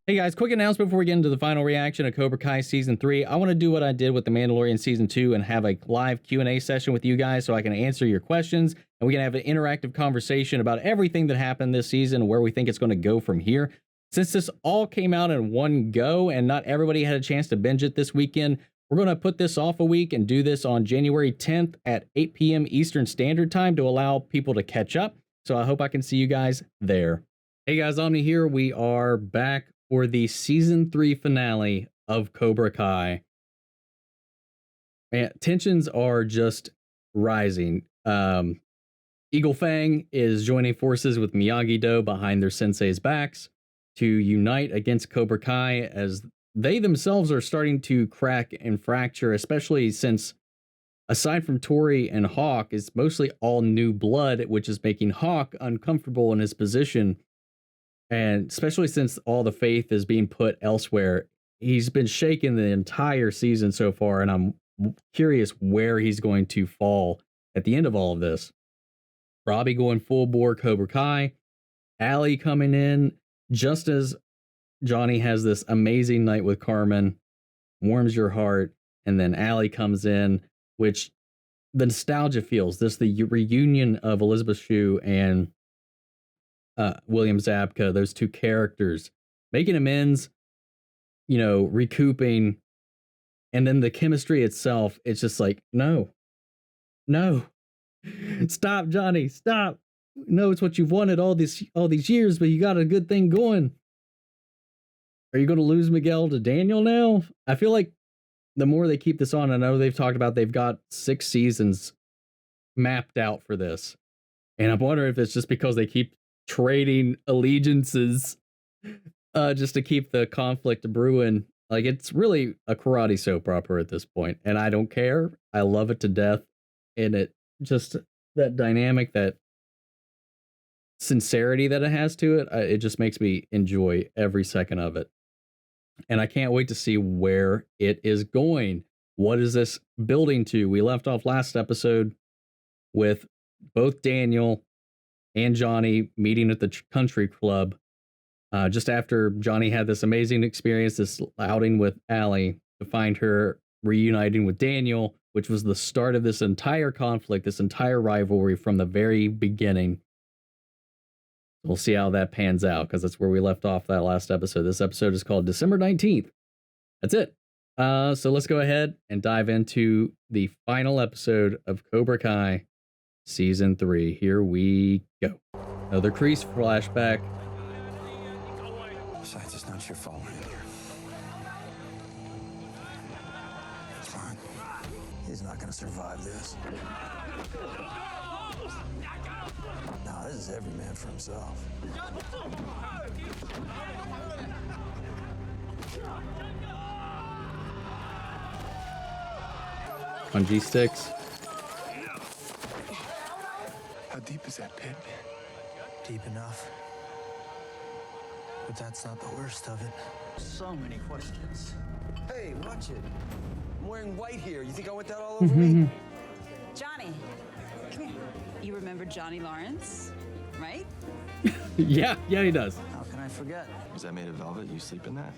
Hey guys, quick announcement before we get into the final reaction of Cobra Kai Season 3. I want to do what I did with The Mandalorian Season 2 and have a live Q&A session with you guys so I can answer your questions and we can have an interactive conversation about everything that happened this season and where we think it's going to go from here. Since this all came out in one go and not everybody had a chance to binge it this weekend, we're going to put this off a week and do this on January 10th at 8 p.m. Eastern Standard Time to allow people to catch up. So I hope I can see you guys there. Hey guys, Omni here. We are back for the Season 3 finale of Cobra Kai. Man, tensions are just rising. Eagle Fang is joining forces with Miyagi-Do behind their sensei's backs to unite against Cobra Kai as they themselves are starting to crack and fracture, especially since, aside from Tori and Hawk, it's mostly all new blood, which is making Hawk uncomfortable in his position. And especially since all the faith is being put elsewhere, he's been shaken the entire season so far, and I'm curious where he's going to fall at the end of all of this. Robby going full bore Cobra Kai, Allie coming in just as Gianni has this amazing night with Carmen, warms your heart, and then Allie comes in, which the nostalgia feels. This the reunion of Elizabeth Shue and William Zabka, those two characters, making amends, you know, recouping, and then the chemistry itself, it's just like, no, stop, Gianni, stop. No, it's what you've wanted all these years, but you got a good thing going. Are you going to lose Miguel to Daniel now? I feel like the more they keep this on, I know they've talked about they've got 6 seasons mapped out for this, and I'm wondering if it's just because they keep trading allegiances just to keep the conflict brewing. Like, it's really a karate soap opera at this point, and I don't care. I love it to death, and it just, that dynamic, that sincerity that it has to it, it just makes me enjoy every second of it. And I can't wait to see where it is going. What is this building to? We left off last episode with both Daniel and Gianni meeting at the country club just after Gianni had this amazing experience, this outing with Allie, to find her reuniting with Daniel, which was the start of this entire conflict, this entire rivalry from the very beginning. We'll see how that pans out, because that's where we left off that last episode. This episode is called December 19th. That's it. So let's go ahead and dive into the final episode of Cobra Kai Season 3. Here we go. Another Kreese flashback. Besides, it's not your fault we're in here. Come on. He's not gonna survive this. No, this is every man for himself. On G6. How deep is that pit? Deep enough. But that's not the worst of it. So many questions. Hey, watch it. I'm wearing white here. You think I want that all over me? Johnny, come here. You remember Johnny Lawrence, right? Yeah, he does. How can I forget? Is that made of velvet? You sleep in that?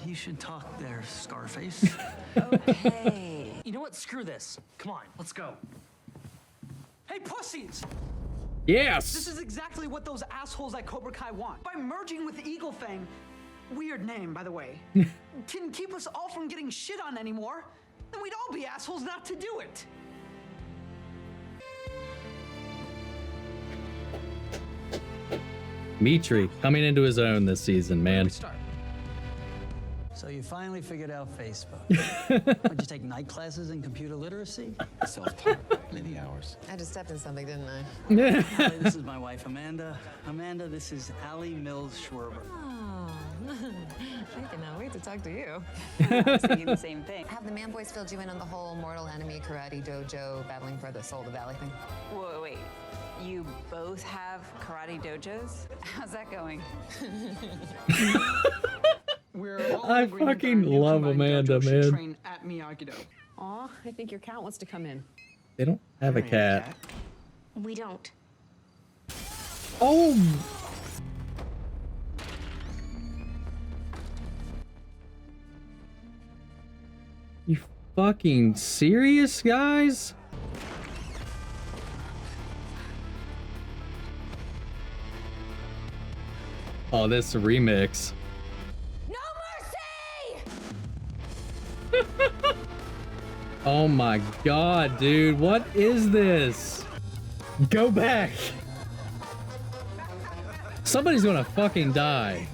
You should talk there, Scarface. Okay. You know what? Screw this. Come on, let's go. Hey, pussies! Yes! This is exactly what those assholes at Cobra Kai want. By merging with Eagle Fang, weird name, by the way, can keep us all from getting shit on anymore, then we'd all be assholes not to do it. Demetri coming into his own this season, man. So you finally figured out Facebook. Would you take night classes in computer literacy? Self-taught. Many hours. I just stepped in something, didn't I? Allie, this is my wife, Amanda. Amanda, this is Allie Mills Schwerber. Oh, I cannot wait to talk to you. I was thinking the same thing. Have the man boys filled you in on the whole mortal enemy karate dojo battling for the soul of the valley thing? Wait. You both have karate dojos? How's that going? I fucking love Amanda, man. Train at Miyagi-Do. Aw, I think your cat wants to come in. They don't have a cat. We don't. Oh! fucking serious, guys? Oh, this remix. No mercy! Oh my god, dude. What is this? Go back. Somebody's gonna fucking die.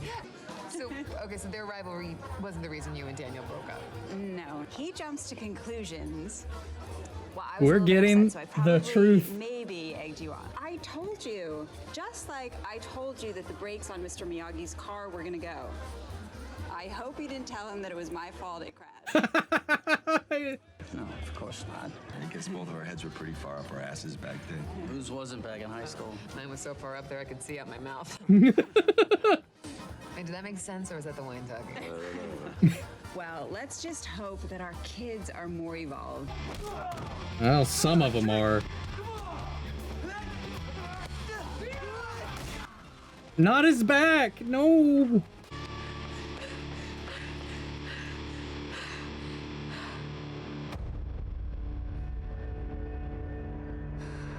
So, okay, so their rivalry wasn't the reason you and Daniel broke up. No, he jumps to conclusions. Well, I was We're a little getting upset, so I the probably truth. Maybe egged you on. I told you, just like I told you that the brakes on Mr. Miyagi's car were gonna go. I hope you didn't tell him that it was my fault it crashed. No, of course not. I guess both of our heads were pretty far up our asses back then. Whose wasn't back in high school? Mine was so far up there I could see out my mouth. Wait, did that make sense or was that the wine talking? Well, let's just hope that our kids are more evolved. Well, some of them are. Not his back. No.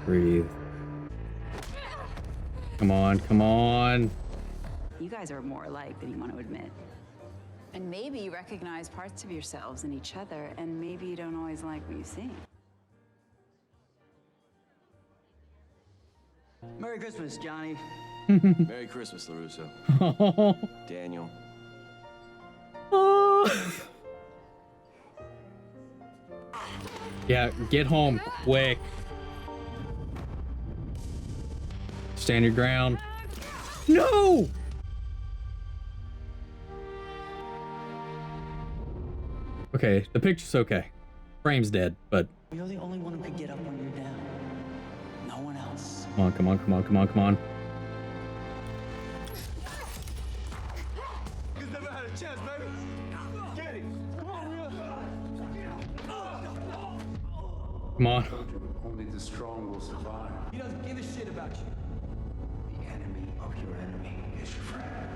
Breathe. Come on, come on. You guys are more alike than you want to admit. And maybe you recognize parts of yourselves in each other, and maybe you don't always like what you see. Merry Christmas, Johnny. Merry Christmas, LaRusso. Daniel. Yeah, get home quick. Stand your ground. No! Okay, the picture's okay. Frame's dead, but You're the only one who could get up when you're down. No one else. come on, come on, come on, come on, come on. He's never had a chance, baby. Get him. Come on, Rhea. Come on. Only the strong will survive. He doesn't give a shit about you. The enemy of your enemy is your friend.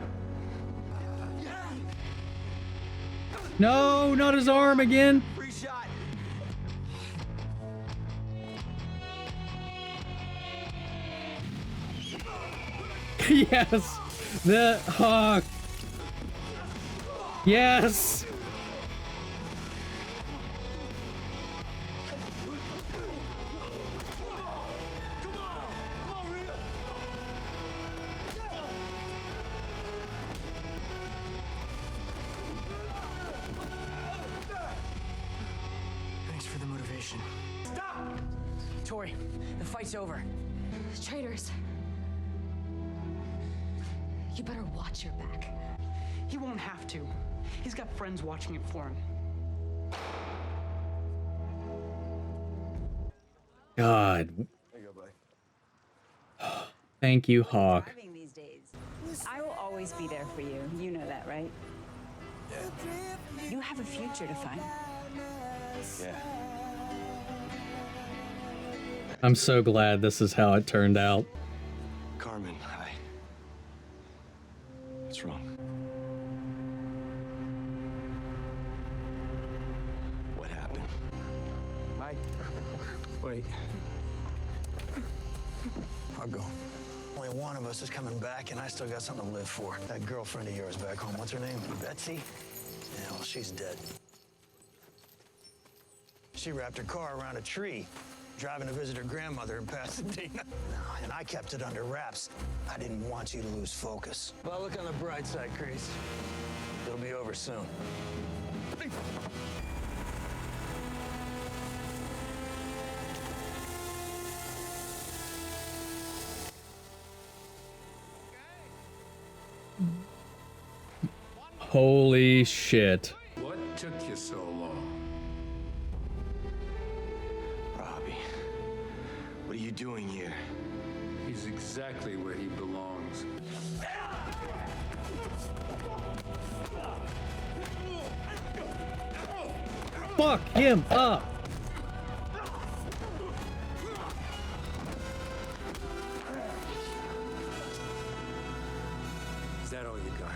No, not his arm again. Free shot. Yes. The hawk. Yes. Thanks for the motivation. Stop! Tori, the fight's over. Traitors. You better watch your back. He won't have to. He's got friends watching it for him. God. There you go, buddy. Thank you, Hawk. Driving these days. I will always be there for you. You know that, right? You have a future to find. Yeah. I'm so glad this is how it turned out. Carmen, hi. What's wrong? What happened? Mike. Wait. I'll go. Only one of us is coming back, and I still got something to live for. That girlfriend of yours back home, what's her name? Betsy? Yeah, well, she's dead. She wrapped her car around a tree, driving to visit her grandmother in Pasadena. And I kept it under wraps. I didn't want you to lose focus. Well, look on the bright side, Kreese. It'll be over soon. Holy shit. What took you so long? Robby, what are you doing here? He's exactly where he belongs. Fuck him up. Is that all you got?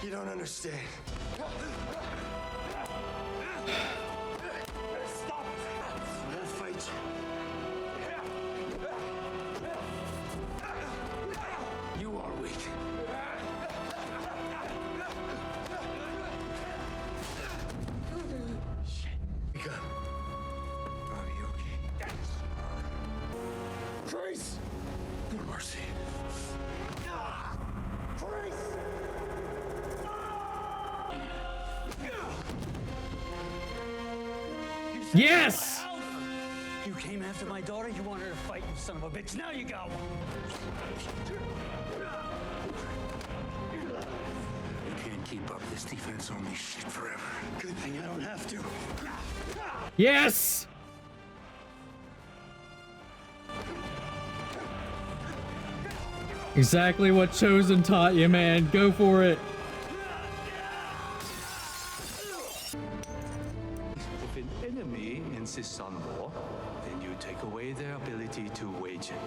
You don't understand. Stop! I won't fight you. You are weak. Shit. Wake up. Are you okay? Kreese! No mercy. Kreese! Yes! You came after my daughter, you wanted her to fight, you son of a bitch. Now you got one. You can't keep up this defense on me shit forever. Good thing I don't have to. Yes! Exactly what Chosen taught you, man. Go for it. If an enemy insists on war, then you take away their ability to wage it.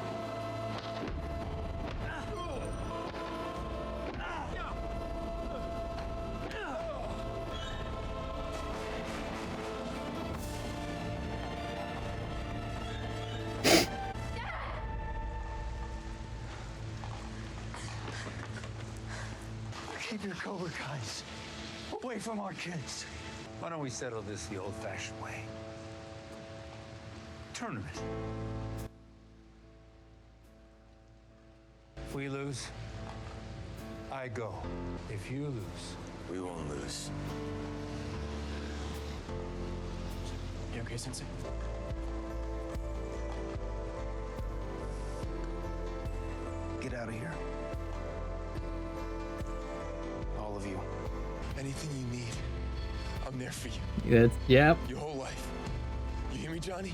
Keep your Cobra Kais away from our kids. Why don't we settle this the old-fashioned way? Tournament. If we lose, I go. If you lose, We won't lose. You okay, Sensei? Get out of here. All of you. Anything you need, I'm there for you. That's, yep. Your whole life. You hear me, Johnny?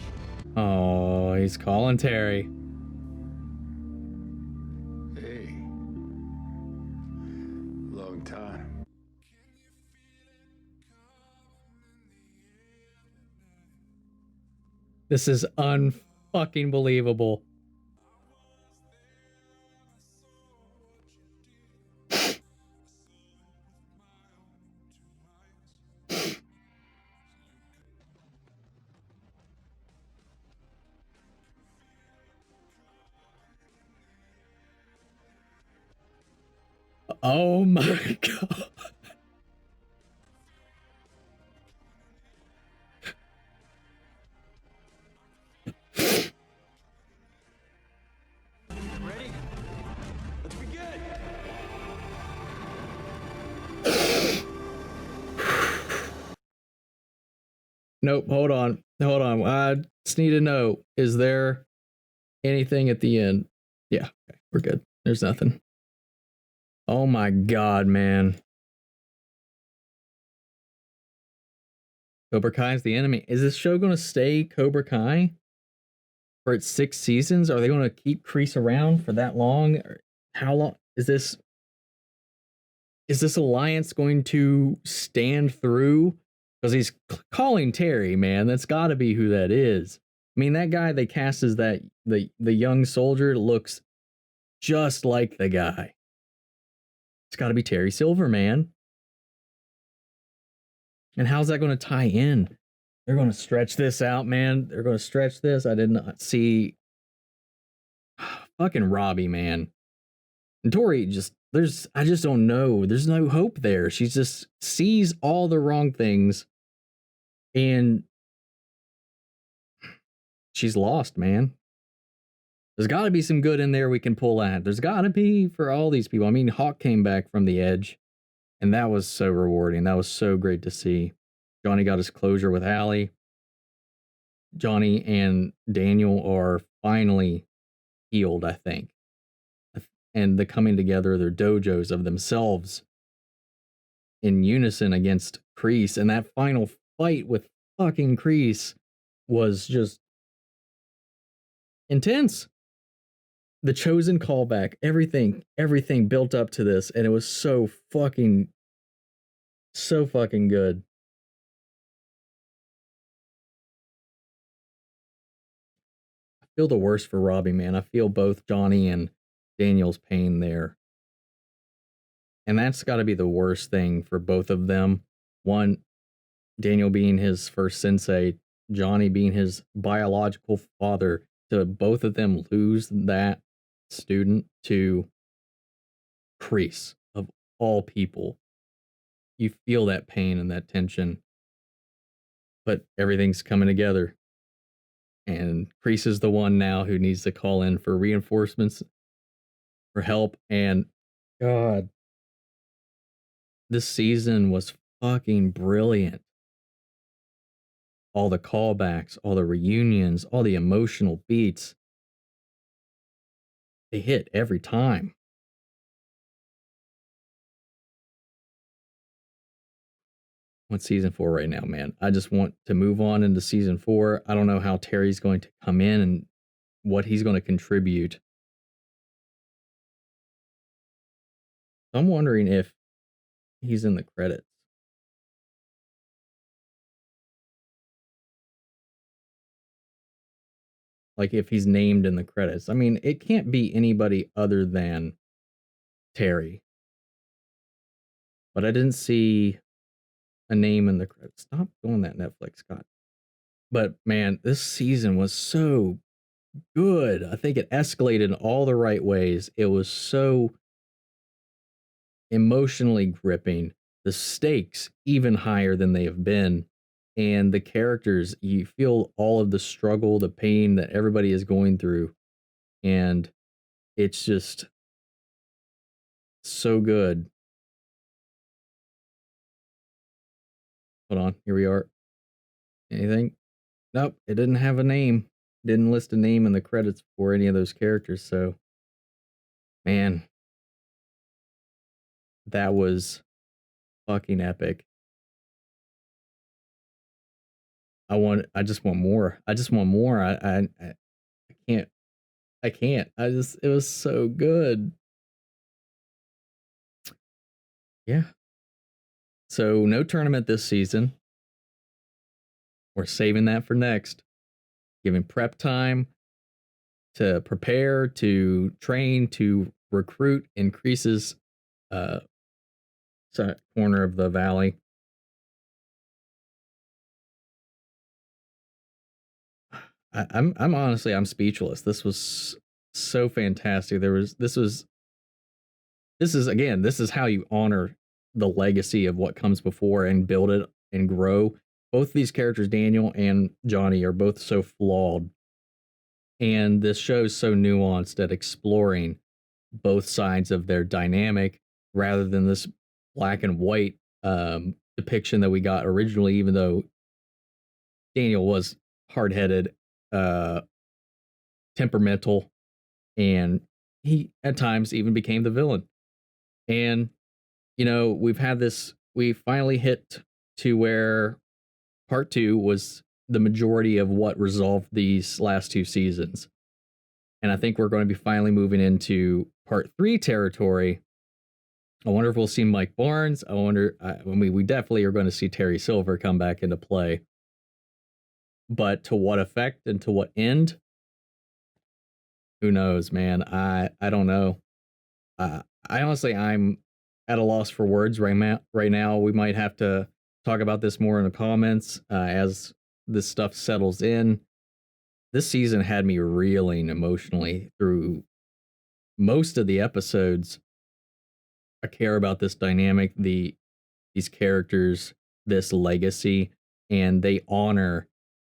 Oh, he's calling Terry. hey, long time. This is unfucking believable. Oh my god. Ready? Let's begin. Nope, hold on. Hold on. I just need to know, is there anything at the end? Yeah, okay, we're good. There's nothing. Oh my god, man. Cobra Kai is the enemy. Is this show going to stay Cobra Kai for its 6 seasons? Are they going to keep Kreese around for that long? Or how long is this? Is this alliance going to stand through? Because he's calling Terry, man. That's got to be who that is. I mean, that guy they cast as that the young soldier looks just like the guy. It's got to be Terry Silver, man. And how's that going to tie in? They're going to stretch this out, man. They're going to stretch this. I did not see. Fucking Robby, man. And Tori I just don't know. There's no hope there. She just sees all the wrong things. And she's lost, man. There's got to be some good in there we can pull at. There's got to be for all these people. I mean, Hawk came back from the edge, and that was so rewarding. That was so great to see. Johnny got his closure with Allie. Johnny and Daniel are finally healed, I think. And the coming together of their dojos of themselves in unison against Kreese. And that final fight with fucking Kreese was just intense. The Chosen callback, everything built up to this, and it was so fucking good. I feel the worst for Robby, man. I feel both Johnny and Daniel's pain there. And that's got to be the worst thing for both of them. One, Daniel being his first sensei, Gianni being his biological father, to both of them lose that student to Kreese, of all people. You feel that pain and that tension, but everything's coming together. And Kreese is the one now who needs to call in for reinforcements, for help. And God, this season was fucking brilliant. All the callbacks, all the reunions, all the emotional beats. They hit every time. On season 4 right now, man. I just want to move on into season 4. I don't know how Terry's going to come in and what he's going to contribute. I'm wondering if he's in the credits. Like if he's named in the credits. I mean, it can't be anybody other than Terry. But I didn't see a name in the credits. Stop doing that, Netflix, Scott. But man, this season was so good. I think it escalated in all the right ways. It was so emotionally gripping. The stakes even higher than they have been. And the characters, you feel all of the struggle, the pain that everybody is going through. And it's just so good. Hold on, here we are. Anything? Nope, it didn't have a name. Didn't list a name in the credits for any of those characters, so man, that was fucking epic. I just want more. I just want more. I can't. It was so good. Yeah. So no tournament this season. We're saving that for next. Giving prep time to prepare, to train, to recruit in Kreese's corner of the valley. I'm honestly, I'm speechless. This was so fantastic. This is how you honor the legacy of what comes before and build it and grow. Both these characters, Daniel and Gianni, are both so flawed. And this show is so nuanced at exploring both sides of their dynamic rather than this black and white depiction that we got originally, even though Daniel was hard-headed, temperamental, and he at times even became the villain. And we finally hit to where part 2 was the majority of what resolved these last 2 seasons. And I think we're going to be finally moving into part 3 territory. I wonder if we'll see Mike Barnes. We definitely are going to see Terry Silver come back into play. But to what effect and to what end? Who knows, man? I don't know. I'm at a loss for words right now. We might have to talk about this more in the comments as this stuff settles in. This season had me reeling emotionally through most of the episodes. I care about this dynamic, these characters, this legacy, and they honor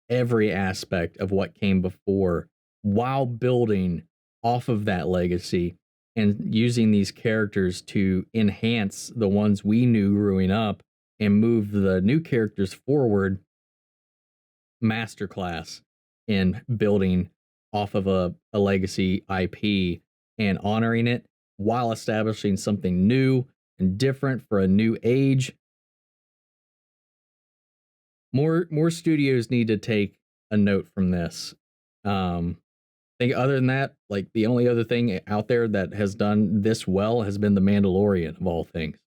every aspect of what came before while building off of that legacy and using these characters to enhance the ones we knew growing up and move the new characters forward. Masterclass in building off of a legacy IP and honoring it while establishing something new and different for a new age. More studios need to take a note from this. I think other than that, like the only other thing out there that has done this well has been The Mandalorian of all things.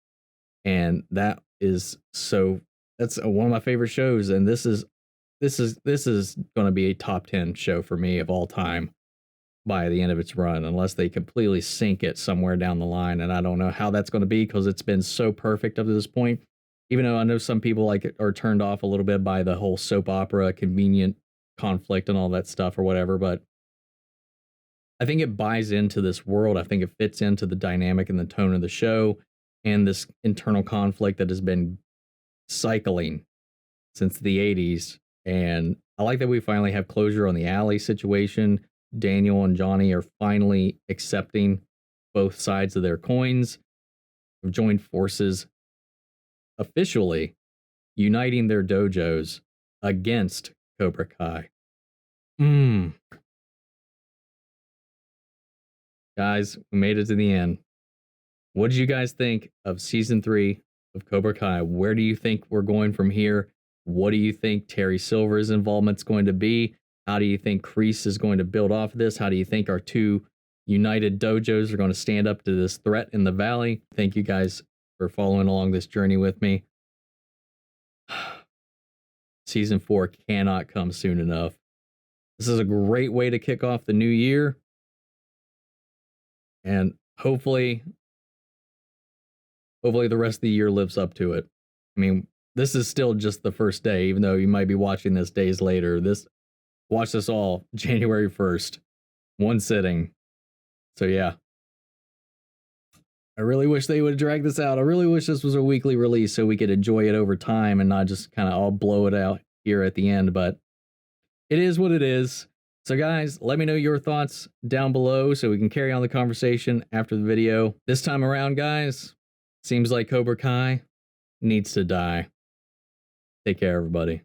And that's one of my favorite shows. And this is going to be a top 10 show for me of all time. by the end of its run, unless they completely sink it somewhere down the line. And I don't know how that's going to be, because it's been so perfect up to this point. Even though I know some people like it are turned off a little bit by the whole soap opera convenient conflict and all that stuff or whatever, but I think it buys into this world. I think it fits into the dynamic and the tone of the show and this internal conflict that has been cycling since the 80s. And I like that we finally have closure on the alley situation. Daniel and Gianni are finally accepting both sides of their coins, have joined forces, officially uniting their dojos against Cobra Kai. Guys, we made it to the end. What did you guys think of season 3 of Cobra Kai? Where do you think we're going from here? What do you think Terry Silver's involvement's going to be? How do you think Kreese is going to build off of this? How do you think our two united dojos are going to stand up to this threat in the valley? Thank you guys for following along this journey with me. Season 4 cannot come soon enough. This is a great way to kick off the new year. And hopefully the rest of the year lives up to it. I mean, this is still just the first day, even though you might be watching this days later. Watch this all January 1st, one sitting. So yeah, I really wish they would drag this out. I really wish this was a weekly release so we could enjoy it over time and not just kind of all blow it out here at the end. But it is what it is. So guys, let me know your thoughts down below so we can carry on the conversation after the video. This time around, guys, seems like Cobra Kai needs to die. Take care, everybody.